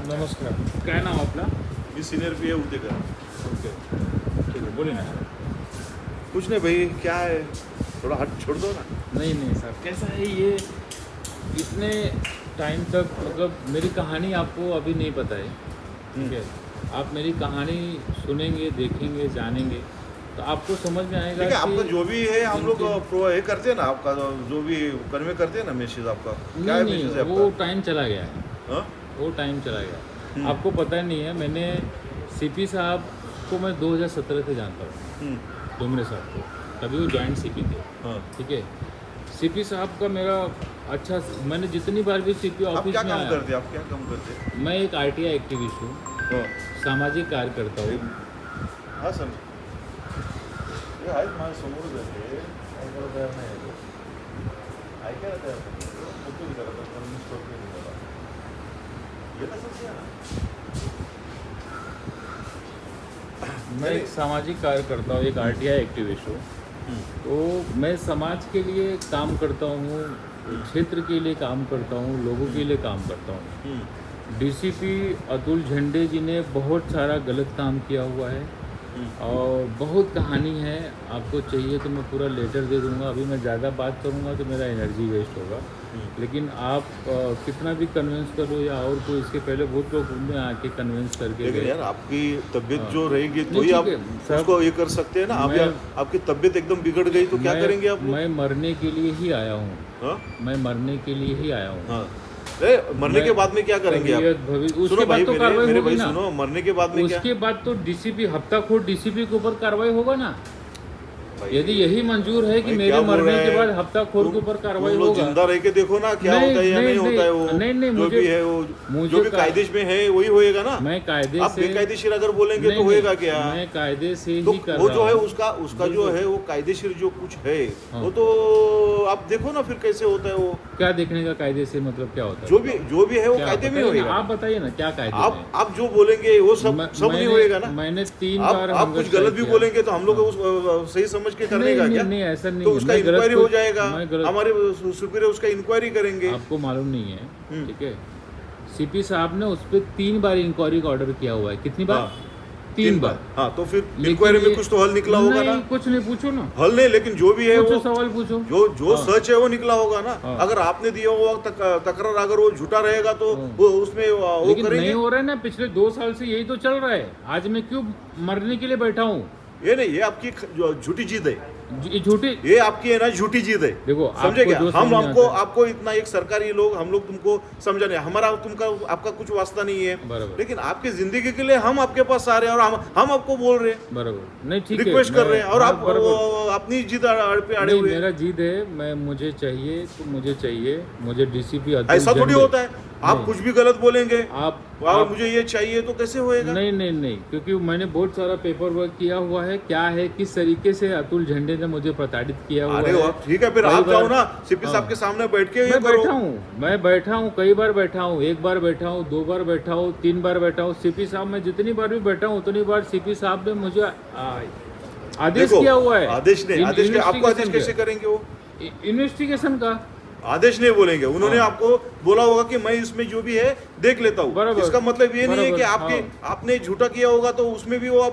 नमस्कार. काय नाव आपलं? मी सीनियर पी है उतेकर. ओके, ठीक है, बोलिए ना. कुछ नहीं भाई, क्या है, थोड़ा हट छोड़ दो ना. नहीं नहीं सर, कैसा है ये, इतने टाइम तक मतलब मेरी कहानी आपको अभी नहीं पता है. ठीक है, आप मेरी कहानी सुनेंगे, देखेंगे, जानेंगे तो आपको समझ में आएगा. ठीक है, आपका जो भी है हम लोग इनके- प्रो ये करते हैं ना, आपका जो भी कन्वे करते हैं ना मैसेज आपका. क्या है नहीं मैसेज है नहीं, वो आपका? टाइम चला गया है. हाँ? वो टाइम चला गया. आपको पता नहीं है, मैंने सीपी साहब को मैं 2017 से जानता हूँ. डोमरे साहब को, तभी वो जॉइंट सीपी थे. हाँ. ठीक है, सीपी साहब का मेरा अच्छा, मैंने जितनी बार भी सीपी आप ऑफिस क्या में काम आया, करते हैं, आप क्या काम करते हैं? मैं एक आरटीआई एक्टिविस्ट हूँ, हाँ. सामाजिक कार्य करता हूँ. हा सर, हे आहेत माझ्या समोरच आहे ते, ऐकायला तयार नाही आहे तो. ऐकायला तयार नाही. कुठून करत असताना मी स्टॉप केली त्याला. येत असंच आहे ना. मैं एक सामाजिक कार्य करता हूँ, एक आरटीआई एक्टिविस्ट हूँ. तो मैं समाज के लिए काम करता हूँ, क्षेत्र के लिए काम करता हूँ, लोगों के लिए काम करता हूँ. डीसीपी अतुल झंडे जी ने बहुत सारा गलत काम किया हुआ है और बहुत कहानी है. आपको चाहिए तो मैं पूरा लेटर दे दूंगा. अभी मैं ज़्यादा बात करूंगा तो मेरा एनर्जी वेस्ट होगा. लेकिन आप कितना भी कन्विंस करो या और कोई, इसके पहले बहुत लोग में आके कन्विंस करके लेकिन गए. यार आपकी तबीयत जो रहेगी तो नहीं, ही ठीक आप है, सब- उसको ये कर सकते हैं ना. आप मैं- यार आपकी तबीयत एकदम बिगड़ गई तो क्या मैं- करेंगे आप लोग? मैं मरने के लिए ही आया हूँ. हाँ? मैं मरने के लिए ही आया हूँ. हाँ. अरे मरने के बाद में क्या करेंगे आप? तबीयत भविष्य, सुनो उसके भाई, बाद तो मेरे कार्रवाई मेरे होगी भाई ना. सुनो, मरने के बाद में क्या? उसके बाद तो डीसीपी, हफ्ताखोर डीसीपी के ऊपर कार्रवाई होगा ना. भाई, यदि यही मंजूर है कि भाई, मेरे क्या बोल मरने रहे के हैं? बाद हफ्ताखोर के तुम- ऊपर कार्रवाई तुम लोग होगा. जिंदा रह के देखो ना, क्या नहीं, होता है या नहीं, नहीं होता है. वो नहीं, नहीं, जो मुझे- भी है वो मुझे जो भी का- कायदेश में है वही होएगा ना. मैं कायदे आप से बेकायदेशीर अगर बोलेंगे नहीं, तो होएगा नहीं, क्या? मैं कायदे से तो ही कर वो रहा जो है हूँ. उसका जो बिल्कुल. है वो कायदेशीर जो कुछ है हाँ. वो तो आप देखो ना फिर कैसे होता है वो. क्या देखने का कायदे से मतलब क्या होता है? जो भी है वो क्या कायदे में बताइए ना, होएगा. आप बताइए ना क्या कायदे में है? आप जो बोलेंगे वो सब सब नहीं होएगा ना. मैंने 3 आप बार आप कुछ गलत भी बोलेंगे तो हम लोग उस सही समझ के करने नहीं, का नहीं, क्या? नहीं, ऐसा नहीं तो है. उसका मैं गलत इंक्वायरी हो कुछ- जाएगा. मैं गलत- हमारे सुपीरियर उसका इंक्वायरी करेंगे. आपको मालूम नहीं है. हम्म. ठीक है, सीपी साहब ने उस पर 3 बार इंक्वायरी का ऑर्डर किया हुआ है. कितनी बार? हाँ. 3 बार. हाँ, तो फिर लेकिन इंक्वायरी में ये- कुछ तो हल निकला होगा नहीं, ना. कुछ नहीं. पूछो ना, हल नहीं, लेकिन जो भी है पूछो, वो सवाल पूछो. जो हाँ. सच है वो निकला होगा ना. हाँ. अगर आपने दिया हुआ तकरार अगर वो झूठा रहेगा तो हाँ. वो उसमें वो लेकिन करेंगे. नहीं हो रहा है ना. पिछले 2 साल से यही तो चल रहा है. आज मैं क्यों मरने के लिए बैठा हूँ? ये नहीं, ये आपकी झूठी जीत है. ये झूठी. ये आपकी है ना झूठी जीत है. देखो, समझे आपको क्या? जो हम समझ हमको आता है। आपको इतना एक सरकारी लोग हम लोग तुमको समझा नहीं. हमारा तुमका आपका कुछ वास्ता नहीं है. बराबर. लेकिन आपकी जिंदगी के लिए हम आपके पास आ रहे हैं और हम आपको बोल रहे हैं, बराबर. नहीं, ठीक है, रिक्वेस्ट कर मैं- रहे हैं और हाँ, आप बराबर. अपनी जीत पे अड़े नहीं, हुए हैं. मेरा जिद है. मैं मुझे चाहिए तो मुझे चाहिए. मुझे डीसीपी ऐसा थोड़ी होता है. आप नहीं. कुछ भी गलत बोलेंगे आप और मुझे ये चाहिए तो कैसे होएगा? नहीं नहीं नहीं, क्योंकि मैंने बहुत सारा पेपर वर्क किया हुआ है. क्या है, किस तरीके से अतुल झंडे ने मुझे प्रताड़ित किया हुआ अरे है. वाह, ठीक है, फिर कई आप जाओ बार- ना सीपी हाँ. साहब के सामने बैठ के ये मैं करो. बैठा हूँ, कई बार बैठा हूँ. 1 बार बैठा हूँ, 2 बार बैठा हूँ, 3 बार बैठा हूँ. सीपी साहब, मैं जितनी बार भी बैठा हूँ उतनी बार सीपी साहब ने मुझे आदेश देखो, किया हुआ है. आदेश नहीं, आदेश के आपको आदेश कैसे इन्वेस्टिगेशन करेंगे वो? इन्वेस्टिगेशन का. आदेश नहीं बोलेंगे. उन्होंने हाँ. आपको बोला होगा कि मैं इसमें जो भी है देख लेता हूँ. बराबर. इसका मतलब ये नहीं है कि बराबर, आपके आपने झूठा किया होगा तो उसमें भी वो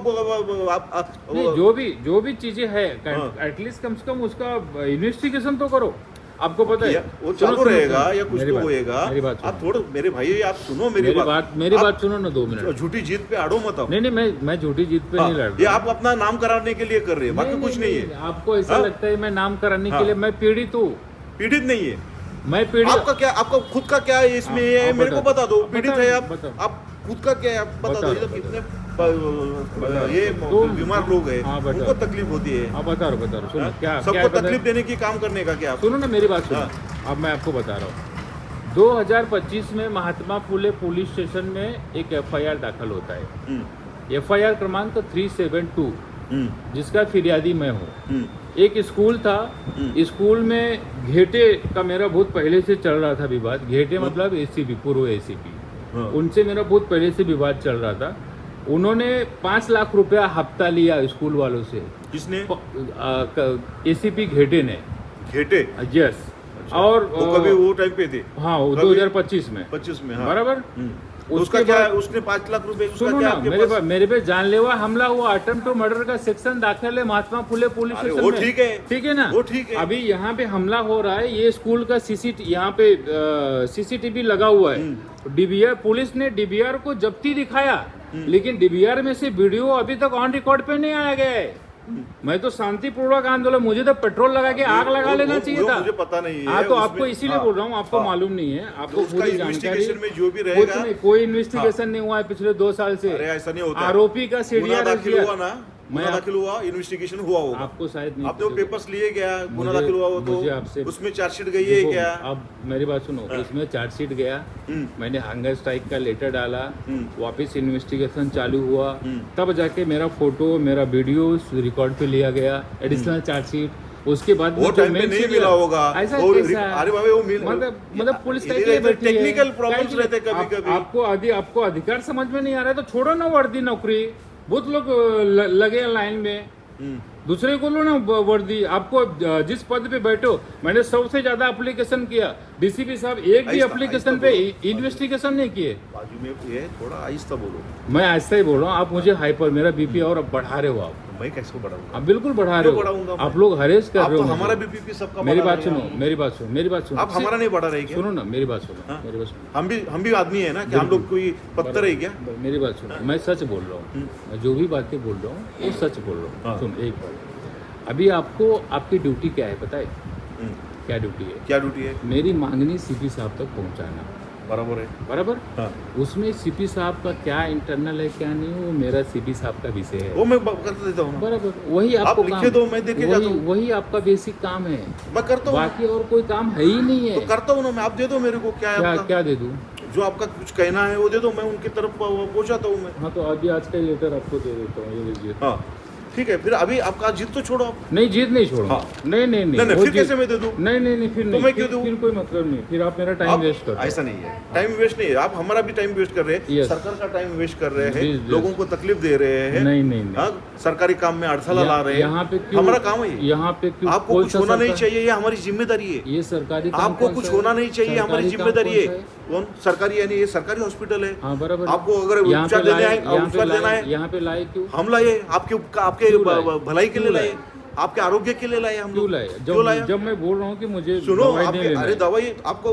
नहीं, जो भी चीजें है, हाँ. एटलीस्ट कम से कम उसका इन्वेस्टिगेशन तो करो. आपको पता है वो सुनो, चालू सुनो, रहेगा सुनो, या कुछ मेरी तो बात- होएगा. मेरी बात आप सुनो. थोड़ा मेरे भाई आप सुनो मेरी मेरी बात. बात सुनो ना 2 मिनट. झूठी जीत पे अड़ो मत. नहीं नहीं, मैं झूठी जीत पे नहीं लड़ ये रहा. आप अपना नाम कराने के लिए कर रहे हैं, बाकी कुछ नहीं है. आपको ऐसा हाँ? लगता है मैं नाम कराने हाँ. के लिए. मैं पीड़ित हूँ. पीड़ित नहीं है. मैं पीड़ित. आपका खुद का क्या है इसमें है, आप मेरे को बता दो. पीड़ित है आप बताओ. आप खुद का क्या है आप बता दो. ये तो कितने ये तो- बीमार लोग हैं, हाँ, बताओ. उनको तकलीफ होती है. आप बता रहो सुनो. हाँ? क्या सबको क्या तकलीफ देने की काम करने का क्या आप? सुनो ना मेरी बात सुनो. हाँ. अब मैं आपको बता रहा हूँ. 2025 में महात्मा फुले पुलिस स्टेशन में एक एफआईआर दाखिल होता है. हम्म, एफआईआर क्रमांक 372, हम्म, जिसका फिरियादी मैं हूँ. हम्म, एक स्कूल था. स्कूल में घेटे का मेरा बहुत पहले से चल रहा था विवाद. घेटे मतलब एसीपी, पूर्व एसीपी. हाँ. उनसे मेरा बहुत पहले से विवाद चल रहा था. उन्होंने 5 लाख रुपया हफ्ता लिया स्कूल वालों से. किसने? एसीपी घेटे ने. घेटे? यस. अच्छा. और वो कभी वो टाइम पे थे? हाँ, वो कभी? 2025 में. 25 में. हाँ. बराबर. तो उसका उसके क्या है? बाद- उसने 5 लाख रुपए उसका सुनो क्या ना, आपके मेरे पास? मेरे पे जानलेवा हमला हुआ, अटेम्प्ट टू मर्डर का सेक्शन दाखिल है महात्मा फुले पुलिस अरे स्टेशन वो में। ठीक है, ठीक है ना, वो ठीक है। अभी यहाँ पे हमला हो रहा है, ये स्कूल का यहाँ पे सीसीटीवी लगा हुआ है। डीबीआर पुलिस ने डीबीआर को जब्ती दिखाया, लेकिन डीबीआर में से वीडियो अभी तक ऑन रिकॉर्ड पे नहीं आया गया है। मैं तो शांतिपूर्वक आंदोलन, मुझे तो पेट्रोल लगा के आग लगा लेना चाहिए था। मुझे पता नहीं है। हाँ, तो उसमें- आपको इसीलिए हाँ, बोल रहा हूँ, आपको हाँ। मालूम नहीं है, आपको उसका पूरी जानकारी। इन्वेस्टिगेशन में जो भी कुछ रहेगा, नहीं, कोई इन्वेस्टिगेशन नहीं हुआ है पिछले 2 साल से। अरे ऐसा नहीं होता। आरोपी का गुना सीडीआर दाखिल हुआ ना, मैं गुना दाखिल हुआ, इन्वेस्टिगेशन हुआ होगा। आपको शायद नहीं आपने वो पता। पेपर्स लिए क्या? गुना मुझे- दाखिल हुआ हो मुझे तो आपसे- उसमें चार्जशीट गई है देखो, क्या? अब मेरी बात सुनो, इसमें चार्जशीट गया, मैंने हंगर स्ट्राइक का लेटर डाला, वापस इन्वेस्टिगेशन चालू हुआ, तब जाके मेरा फोटो मेरा वीडियो रिकॉर्ड पे लिया गया, एडिशनल चार्जशीट। उसके बाद वो में जो टाइम पे main नहीं serial- मिला होगा। ऐसा वो कैसा? अरे बाबा वो मतलब पुलिस का इसलिए बैठी है। टेक्निकल प्रॉब्लम्स क्या रहते है? कभी कभी। आपको अधिकार समझ में नहीं आ रहा है तो छोड़ो ना वर्दी नौकरी। बहुत लोग लगे हैं लाइन में, दूसरे को लो ना वर्दी। आपको जिस पद पे बैठो, मैंने सबसे ज्यादा एप्लीकेशन किया, डीसीपी साहब एक भी आहिस्ता- एप्लीकेशन आहिस्ता पे बोलो। इन्वेस्टिगेशन नहीं किए। बाजू में ये थोड़ा आहिस्ता बोलो। मैं ऐसा ही बोल रहा हूँ, आप मुझे हाइपर, मेरा बीपी और अब बढ़ा रहे हो आप। मैं कैसे बढ़ाऊंगा? आप बिल्कुल बढ़ा रहे क्यों हो, बढ़ाऊंगा मैं? आप लोग हरेस कर आप रहे तो हो हमारा मुझे। बीपी सबका मेरी बढ़ा बात रहे सुनो, हैं। मेरी बात सुनो, मेरी बात सुनो। आप हमारा नहीं बढ़ा रहे क्या? सुनो ना, मेरी बात सुनो, हाँ? मेरी बात सुनो। हम भी आदमी है ना कि हम लोग कोई पत्थर है क्या? मेरी बात सुनो, मैं सच बोल रहा हूँ, मैं जो भी बातें बोल रहा हूँ वो सच बोल रहा हूँ। हाँ। सुन एक बात, अभी आपको आपकी ड्यूटी क्या है पता है? क्या ड्यूटी है? क्या ड्यूटी है? मेरी मांगनी सीपी साहब तक पहुँचाना, बराबर है। बराबर। हाँ। उसमें सीपी साहब का क्या इंटरनल है क्या नहीं, वो मेरा सीपी साहब का विषय है। वो मैं कर देता हूँ ना। बराबर, वही आप आपको लिखे काम, दो, मैं देके जाता हूँ। वही आपका बेसिक काम है, मैं करता हूँ। बाकी और कोई काम है ही नहीं है। तो करता हूँ ना मैं। आप दे दो मेरे को, क्या है क्या आपका? क्या दे दूँ? जो आपका कुछ कहना है वो दे दो, मैं उनकी तरफ पहुंचाता हूँ मैं। हाँ, तो अभी आज का लेटर आपको दे देता हूँ, ये लीजिए। हाँ ठीक है, फिर अभी आपका जिद तो छोड़ो आप। नहीं, जीत नहीं छोड़ूंगा। हाँ। नहीं नहीं नहीं, वो फिर जीत- कैसे मैं दे दूँ? नहीं नहीं नहीं, फिर तो नहीं, मैं क्यों फिर- दूँ? फिर कोई मतलब नहीं, फिर आप मेरा टाइम आप वेस्ट कर ऐसा नहीं है, टाइम वेस्ट नहीं है। आप हमारा भी टाइम वेस्ट कर रहे हैं, Yes. सरकार का टाइम वेस्ट कर रहे जी, हैं, जी। लोगों को तकलीफ दे रहे हैं। नहीं नहीं नहीं, हाँ, सरकारी काम में अड़थला ला रहे हैं। यहाँ पे क्यों, हमारा काम है ये। यहाँ पे क्यों आपको कौन कुछ सा होना नहीं सरकार- चाहिए, ये हमारी जिम्मेदारी है। ये सरकारी काम आपको कौन कुछ सा होना है? नहीं चाहिए, हमारी सरकारी काम जिम्मेदारी है। कौन सा कौन? सरकारी, यानी ये सरकारी हॉस्पिटल है। हाँ बराबर। आपको अगर यहाँ उपचार पे देना लाए- है, यहाँ पे उपचार देना लाए- है, यहाँ पे लाए क्यों? हम लाए आपके क्यों लाए? भलाई के लिए क्यों लाए, लाए? आपके आरोग्य के लिए लाए हम क्यों लोग। लाए? क्यों लाए? जब मैं बोल रहा हूँ कि मुझे सुनो, दवाई नहीं आपके लेना अरे है। दवाई आपको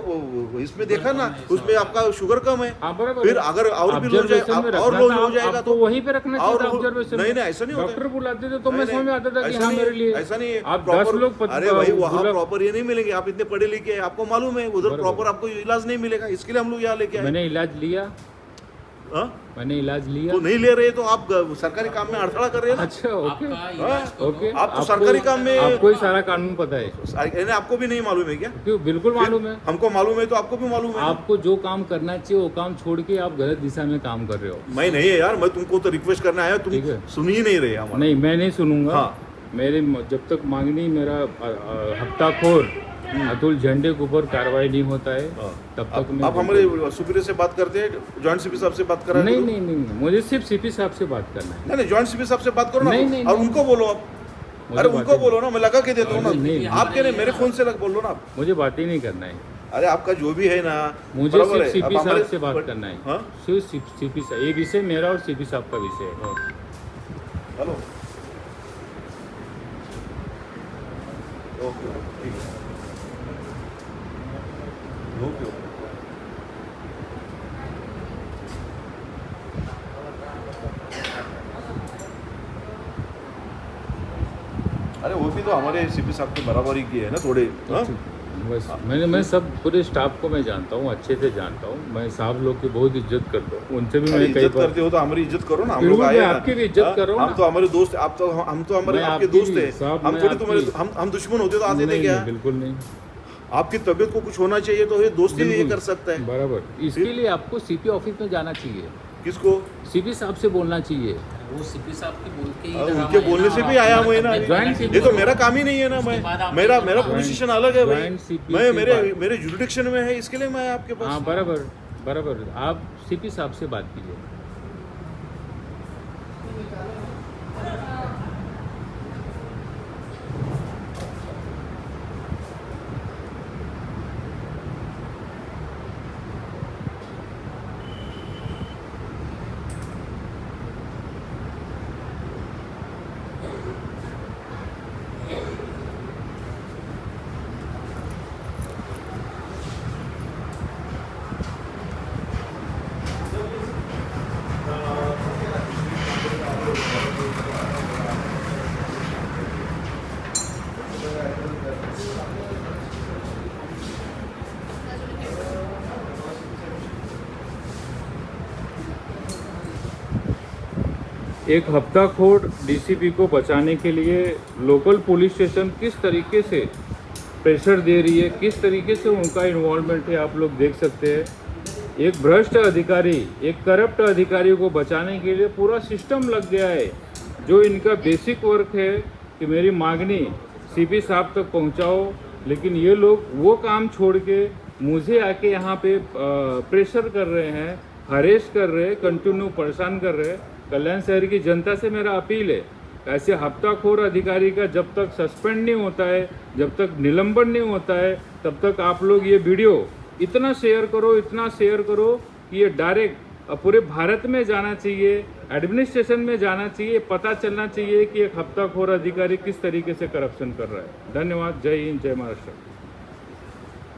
इसमें देखा ना, उसमें आपका शुगर कम है। हाँ बराबर। फिर अगर और भी लो जाए, Observation में और रखना लो था, हो जाएगा आपको तो वहीं पे रखना चाहिए और था वो- ऑब्जर्वेशन। नहीं, नहीं, ऐसा नहीं होता है। डॉक्टर बुलाते थे तो मैं नहीं, समझ में आता था कि ऐसा हाँ नहीं मेरे है, लिए। ऐसा नहीं है। आप Proper- 10 लोग अरे भाई वहाँ बुला- प्रॉपर ये नहीं मिलेंगे। आप इतने पढ़े लिखे हैं, आपको मालूम है उधर बराबर। प्रॉपर आपको इलाज नहीं मिलेगा, इसके लिए हम लोग यहाँ लेके आए। मैंने इलाज लिया, हाँ? मैंने इलाज लिया। तो नहीं ले रहे तो आप सरकारी काम में अड़थड़ा कर रहे हैं ना। अच्छा, ओके हाँ? ओके। आप तो सरकारी काम में- आपको ही सारा कानून पता है यानी आपको भी नहीं मालूम है क्या? क्यों? बिल्कुल मालूम है। हमको मालूम है तो आपको भी मालूम है। आपको जो काम करना चाहिए वो काम छोड़ के आप गलत दिशा में काम कर रहे हो। मैं नहीं है यार, मैं तुमको तो रिक्वेस्ट करने आया, ठीक तुम है। सुन ही नहीं रहे हमारा। नहीं, मैं नहीं सुनूंगा। हाँ। मेरे जब तक मांगनी मेरा हफ्ताखोर अतुल झंडे के ऊपर कार्रवाई नहीं होता है हाँ। तब तक मैं आप हमारे सुपीरियर से बात करते हैं, जॉइंट सीपी साहब से बात करा नहीं करो। नहीं नहीं, मुझे सिर्फ सीपी साहब से बात करना है। नहीं, जॉइंट सीपी साहब से बात करो ना। नहीं, नहीं, और नहीं। उनको बोलो आप। मुझे अरे बातें उनको बोलो ना, मैं लगा के देता हूँ नहीं, नहीं, ना। आपके नहीं, मेरे फोन से लग बोलो ना आप। मुझे बात ही नहीं करना है। अरे आपका जो भी है ना, मुझे बराबर सिर्फ है। सीपी अब साहब हमारे- से बात करना है। हाँ? सिर्फ सीपी साहब, ये विषय मेरा और सीपी साहब का विषय है। हेलो, ओके, ठीक है, ओके, ओके। अरे वो भी तो हमारे सीपी साहब के बराबर ही किए है ना थोड़े। हाँ? बस मैं सब पूरे स्टाफ को मैं जानता हूँ, अच्छे से जानता हूँ। मैं साहब लोग की बहुत इज्जत करता हूँ, उनसे भी अरे मैं कई इज्जत बार। करते हो तो हमारी इज्जत करो ना। हम बिल्कुल, लोग आए मैं हैं ना। आपकी भी इज्जत हाँ? कर रहा हूँ हम ना। तो हमारे दोस्त, आप तो हम तो हमारे मैं आपके आपकी दोस्त भी, हैं। साहब, हम मैं थोड़ी तुम्हारे आपकी- हम दुश्मन होते तो आते थे नहीं, क्या? नहीं, बिल्कुल नहीं। आपकी तबीयत को कुछ होना चाहिए तो ये दोस्ती ये बिल्कुल, कर सकता है। बराबर। इसके लिए आपको सीपी ऑफिस में जाना चाहिए, किसको? सीपी साहब से बोलना चाहिए। वो सीपी साहब के बोल के और इधर उनके हम आए बोलने ना, से भी और आया हमारा हुआ है ना। तबीयत ज्वाइंट बनाने सीपी- ये तो के मेरा बाद- काम ही नहीं है ना। उसके बाद आप मेरा इधर मेरा आओ। पोजीशन अलग है भाई। ज्वाइंट सीपी मैं से मेरे बात- मेरे जुरिडिक्शन में है, इसके लिए मैं आपके हाँ पास। बराबर बराबर, आप सीपी साहब से बात कीजिए। एक हफ्ताखोर डीसीपी को बचाने के लिए लोकल पुलिस स्टेशन किस तरीके से प्रेशर दे रही है, किस तरीके से उनका इन्वॉल्वमेंट है, आप लोग देख सकते हैं। एक भ्रष्ट अधिकारी, एक करप्ट अधिकारी को बचाने के लिए पूरा सिस्टम लग गया है। जो इनका बेसिक वर्क है कि मेरी मांगनी सीपी साहब तक पहुंचाओ, लेकिन ये लोग वो काम छोड़ के मुझे आके यहाँ पे प्रेशर कर रहे हैं, हरेश कर रहे हैं, कंटिन्यू परेशान कर रहे हैं। कल्याण शहर की जनता से मेरा अपील है, ऐसे हफ्ताखोर अधिकारी का जब तक सस्पेंड नहीं होता है, जब तक निलंबन नहीं होता है, तब तक आप लोग ये वीडियो इतना शेयर करो कि ये डायरेक्ट पूरे भारत में जाना चाहिए, एडमिनिस्ट्रेशन में जाना चाहिए, पता चलना चाहिए कि एक हफ्ताखोर अधिकारी किस तरीके से करप्शन कर रहा है। धन्यवाद। जय हिंद, जय महाराष्ट्र।